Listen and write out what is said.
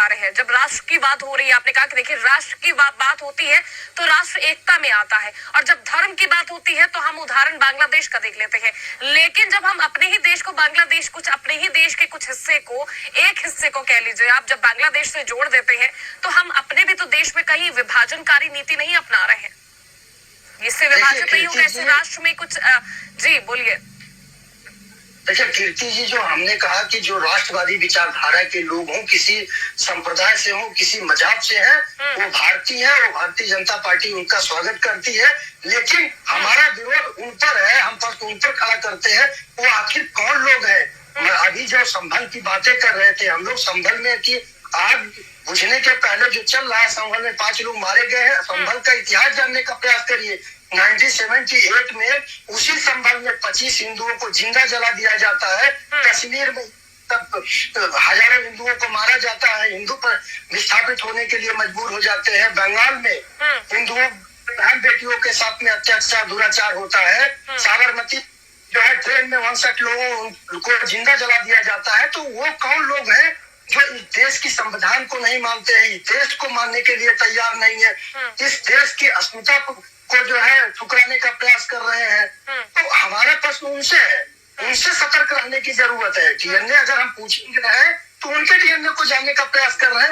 रहे हैं। जब राष्ट्र की बात हो रही है, आपने कहा कि देखिए राष्ट्र की बात होती है तो राष्ट्र एकता में आता है, और जब धर्म की बात होती है तो हम उदाहरण बांग्लादेश का देख लेते हैं। लेकिन जब हम अपने ही देश को बांग्लादेश, कुछ अपने ही देश के कुछ हिस्से को, एक हिस्से को कह लीजिए आप, जब बांग्लादेश से जोड़ देते हैं तो हम अपने भी तो देश में कहीं विभाजनकारी नीति नहीं अपना रहे हैं। इससे विभाजित नहीं हो, ऐसे राष्ट्र में कुछ जी बोलिए। देखिए कीर्ति जी, जो हमने कहा कि जो राष्ट्रवादी विचारधारा के लोग हों, किसी संप्रदाय से हों, किसी मजहब से हैं, वो भारतीय है, वो भारतीय जनता पार्टी उनका स्वागत करती है। लेकिन हमारा विरोध उन पर है, हम पर उन पर खड़ा करते हैं। वो आखिर कौन लोग हैं? अभी जो संभल की बातें कर रहे थे हम लोग, संभल में कि आग बुझने के पहले जो चल रहा है, संभल में 5 लोग मारे गए हैं। संभल का इतिहास जानने का प्रयास करिए। 1978 में उसी संभल में 25 हिंदुओं को जिंदा जला दिया जाता है। कश्मीर में तब हजारों हिंदुओं को मारा जाता है, हिंदू पर विस्थापित होने के लिए मजबूर हो जाते हैं। बंगाल में हिंदुओं बहन बेटियों के साथ में अत्याचार, दुराचार होता है। साबरमती जो है ट्रेन में 59 लोगों को जिंदा जला दिया जाता है। तो वो कौन लोग हैं जो इस देश की संविधान को नहीं मानते हैं, इस देश को मानने के लिए तैयार नहीं है, इस देश की अस्मिता को जो है ठुकराने का प्रयास कर रहे हैं? तो हमारा प्रश्न उनसे है, उनसे सतर्क रहने की जरूरत है। डीएनए अगर हम पूछेंगे तो उनके डीएनए को जानने का प्रयास कर रहे हैं।